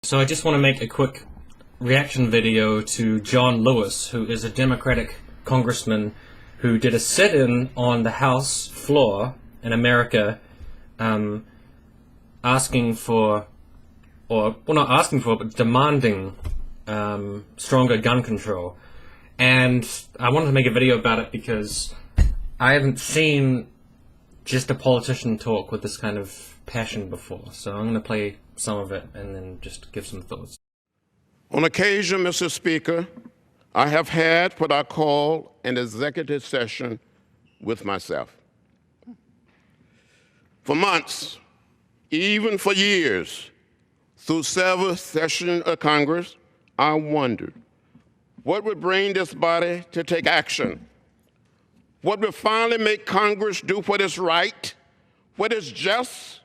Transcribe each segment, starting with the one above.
So I just want to make a quick reaction video to John Lewis, who is a Democratic congressman who did a sit-in on the House floor in America, asking for, or well, not asking for, but demanding stronger gun control. And I wanted to make a video about it because I haven't seen just a politician talk with this kind of passion before. So I'm going to play some of it and then just give some thoughts. On occasion, Mr. Speaker, I have had what I call an executive session with myself. For months, even for years, through several sessions of Congress, I wondered what would bring this body to take action, what would finally make Congress do what is right, what is just,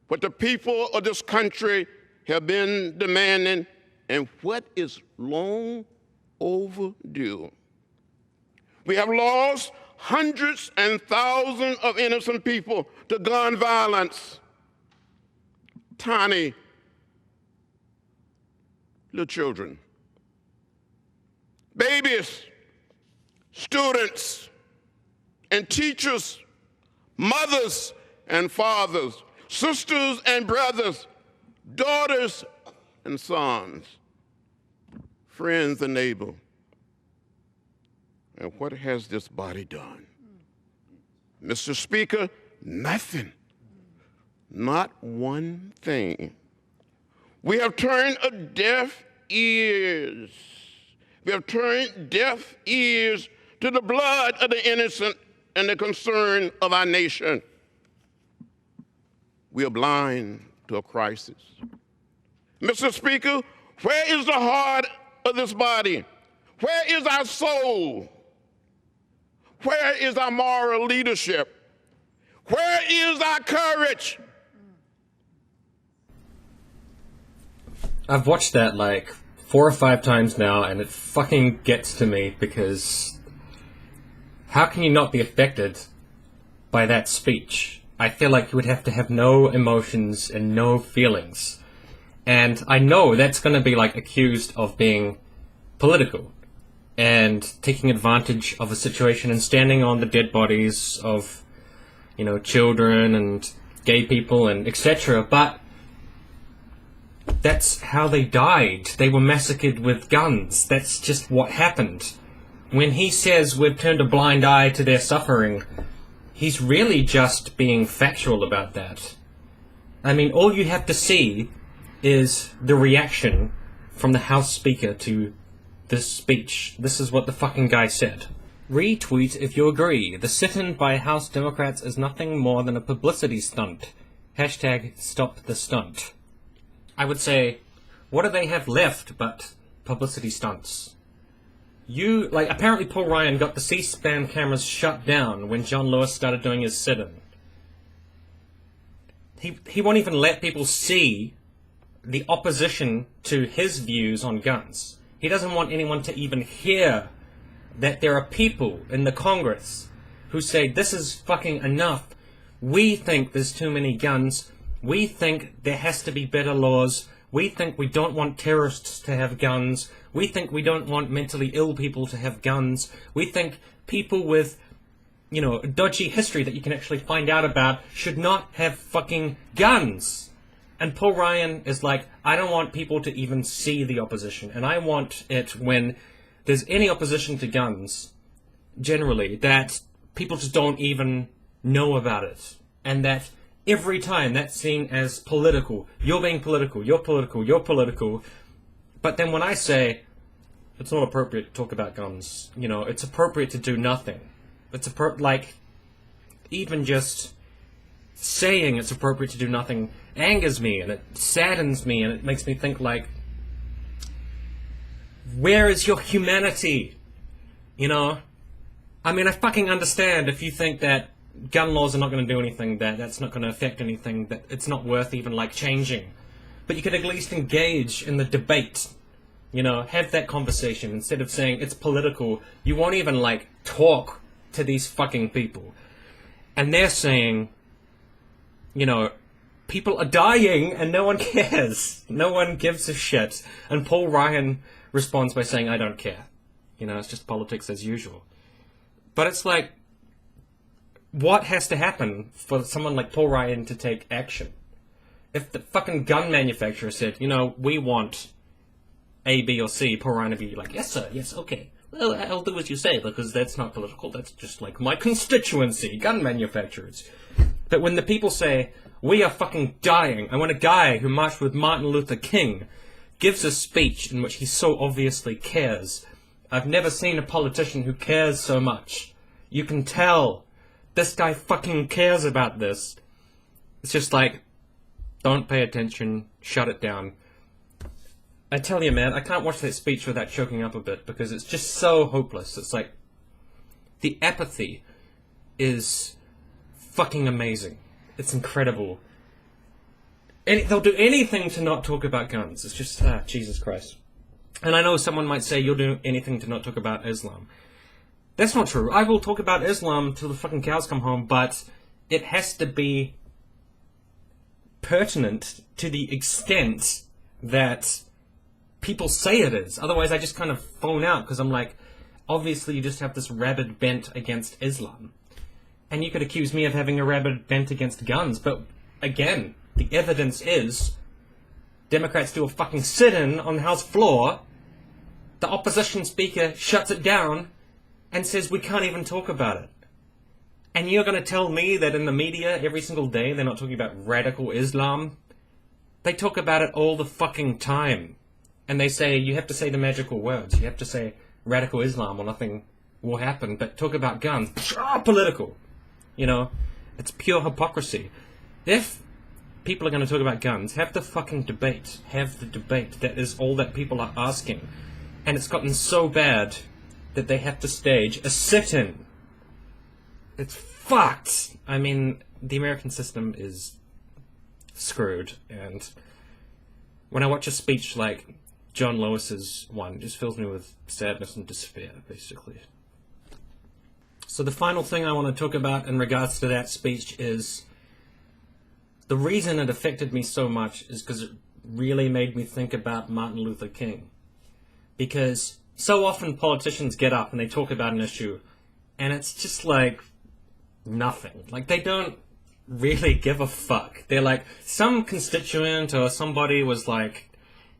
what the people of this country have been demanding, and what is long overdue. We have lost hundreds and thousands of innocent people to gun violence. Tiny little children, babies, students, and teachers, mothers and fathers, sisters and brothers, daughters and sons, friends and neighbors. And what has this body done? Mr. Speaker, nothing. Not one thing. We have turned a deaf ears. We have turned deaf ears to the blood of the innocent and the concern of our nation. We are blind to a crisis. Mr. Speaker, where is the heart of this body? Where is our soul? Where is our moral leadership? Where is our courage? I've watched that like 4 or 5 times now, and it fucking gets to me because how can you not be affected by that speech? I feel like you would have to have no emotions and no feelings. And I know that's going to be like accused of being political and taking advantage of a situation and standing on the dead bodies of, you know, children and gay people and etc. But that's how they died. They were massacred with guns. That's just what happened. When he says we've turned a blind eye to their suffering, he's really just being factual about that. I mean, all you have to see is the reaction from the House Speaker to this speech. This is what the fucking guy said. Retweet if you agree. The sit-in by House Democrats is nothing more than a publicity stunt. Hashtag stop the stunt. I would say, what do they have left but publicity stunts? Apparently Paul Ryan got the C-SPAN cameras shut down when John Lewis started doing his sit-in. He won't even let people see the opposition to his views on guns. He doesn't want anyone to even hear that there are people in the Congress who say, this is fucking enough. We think there's too many guns. We think there has to be better laws. We think we don't want terrorists to have guns. We think we don't want mentally ill people to have guns. We think people with, you know, dodgy history that you can actually find out about should not have fucking guns. And Paul Ryan is like, I don't want people to even see the opposition. And I want it when there's any opposition to guns, generally, that people just don't even know about it. And that every time that's seen as political. You're being political, you're political, you're political. But then when I say, it's not appropriate to talk about guns, you know, it's appropriate to do nothing. It's even just saying it's appropriate to do nothing angers me, and it saddens me, and it makes me think, like, where is your humanity? You know? I mean, I fucking understand if you think that gun laws are not going to do anything, that's not going to affect anything, that it's not worth even, like, changing. But you could at least engage in the debate. You know, have that conversation. Instead of saying it's political, you won't even, like, talk to these fucking people. And they're saying, you know, people are dying and no one cares. No one gives a shit. And Paul Ryan responds by saying, I don't care. You know, it's just politics as usual. But it's like, what has to happen for someone like Paul Ryan to take action? If the fucking gun manufacturer said, you know, we want A, B, or C, Paul Ryan would be like, yes, sir, yes, okay. Well, I'll do as you say, because that's not political. That's just like my constituency, gun manufacturers. But when the people say, we are fucking dying, and when a guy who marched with Martin Luther King gives a speech in which he so obviously cares, I've never seen a politician who cares so much. You can tell this guy fucking cares about this. It's just like, don't pay attention, shut it down. I tell you, man, I can't watch that speech without choking up a bit, because it's just so hopeless. It's like, the apathy is fucking amazing. It's incredible. They'll do anything to not talk about guns. It's just, Jesus Christ. And I know someone might say, you'll do anything to not talk about Islam. That's not true. I will talk about Islam till the fucking cows come home, but it has to be pertinent to the extent that people say it is. Otherwise, I just kind of phone out, because I'm like, obviously you just have this rabid bent against Islam. And you could accuse me of having a rabid bent against guns, but again, the evidence is Democrats do a fucking sit-in on the House floor, the opposition speaker shuts it down and says we can't even talk about it. And you're going to tell me that in the media every single day they're not talking about radical Islam? They talk about it all the fucking time. And they say, you have to say the magical words. You have to say radical Islam or nothing will happen. But talk about guns. Political. You know, it's pure hypocrisy. If people are going to talk about guns, have the fucking debate. Have the debate. That is all that people are asking. And it's gotten so bad that they have to stage a sit-in. It's fucked. I mean, the American system is screwed. And when I watch a speech like John Lewis's one, it just fills me with sadness and despair, basically. So the final thing I want to talk about in regards to that speech is the reason it affected me so much is because it really made me think about Martin Luther King. Because so often politicians get up and they talk about an issue and it's just like nothing. Like, they don't really give a fuck. They're like, some constituent or somebody was like,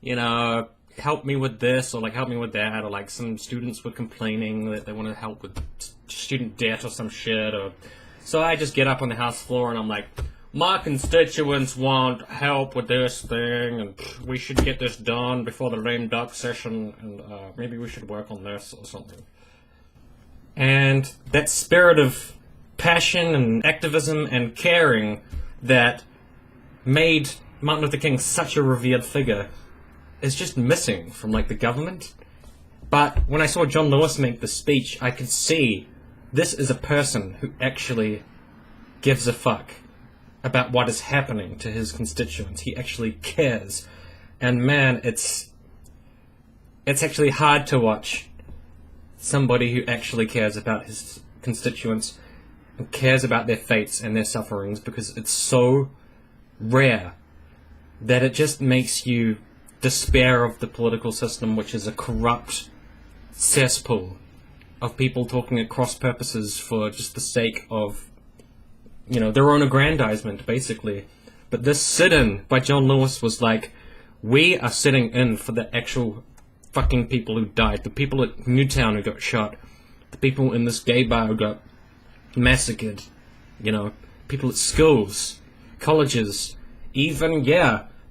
you know, help me with this, or like help me with that, or like some students were complaining that they want to help with student debt or some shit, or so I just get up on the House floor and I'm like, my constituents want help with this thing, and we should get this done before the lame duck session, and maybe we should work on this or something. And that spirit of passion and activism and caring that made Martin Luther King such a revered figure is just missing from, like, the government. But when I saw John Lewis make the speech, I could see this is a person who actually gives a fuck about what is happening to his constituents. He actually cares. And man, it's actually hard to watch somebody who actually cares about his constituents and cares about their fates and their sufferings, because it's so rare that it just makes you despair of the political system, which is a corrupt cesspool of people talking at cross purposes for just the sake of, you know, their own aggrandizement, basically. But this sit-in by John Lewis was like, we are sitting in for the actual fucking people who died, the people at Newtown who got shot, the people in this gay bar who got massacred, you know, people at schools, colleges, even,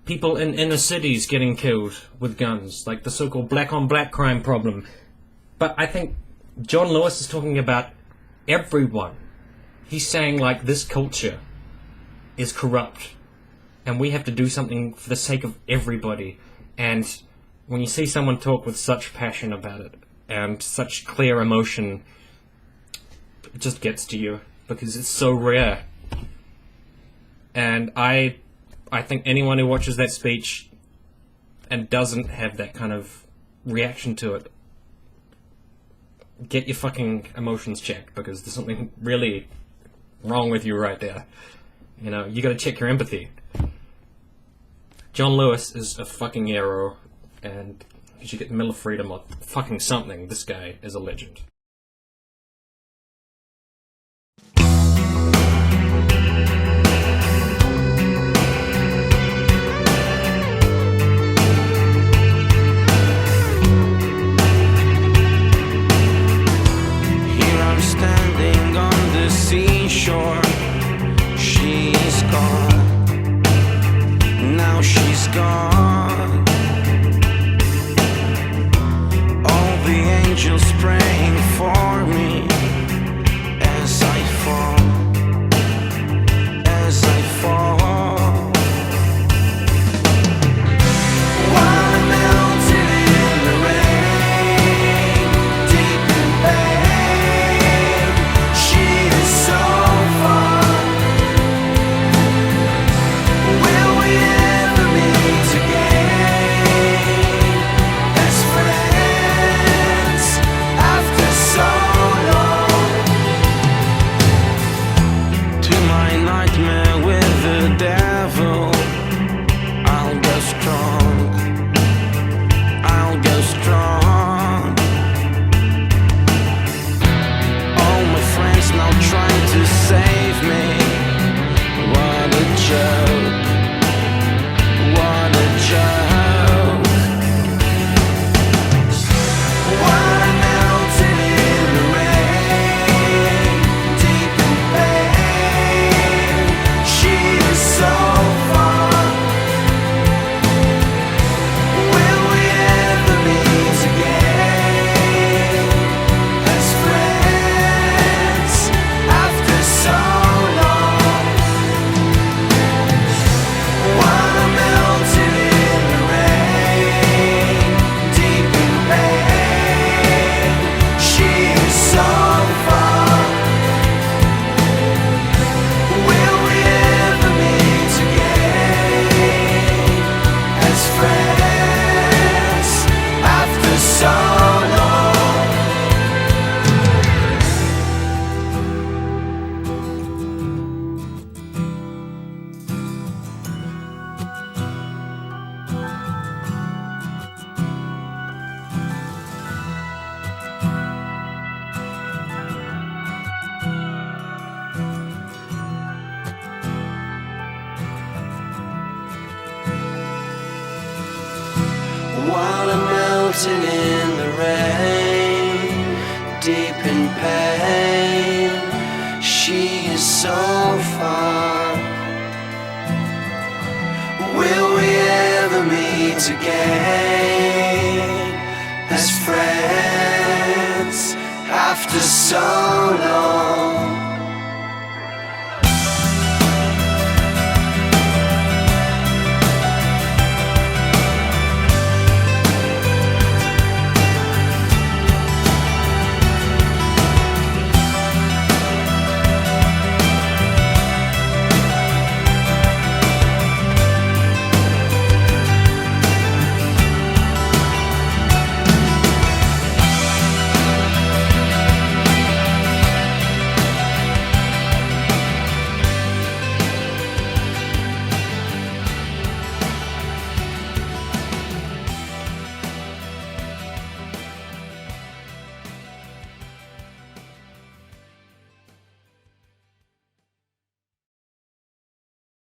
people in inner cities getting killed with guns, like the so-called black-on-black crime problem. But I think John Lewis is talking about everyone. He's saying, like, this culture is corrupt, and we have to do something for the sake of everybody. And when you see someone talk with such passion about it, and such clear emotion, it just gets to you, because it's so rare. And I think anyone who watches that speech and doesn't have that kind of reaction to it, get your fucking emotions checked, because there's something really wrong with you right there. You know, you gotta check your empathy. John Lewis is a fucking hero, and he should get Medal of Freedom or fucking something. This guy is a legend. Standing on the seashore, she's gone. Now she's gone. All the angels praying for me as I fall, as I fall. While I'm melting in the rain, deep in pain, she is so far. Will we ever meet again as friends after so long? To my nightmare with the devil, I'll go strong, I'll go strong. All my friends now trying to save me. What a joke, what a joke. While I'm melting in the rain, deep in pain, she is so far. Will we ever meet again as friends after so long? While I'm melting in the rain, deep in pain, she is so far. Will we ever meet again as friends after so long? While I'm melting in the rain, deep in pain, she is so far. Will we ever meet again as friends after so long?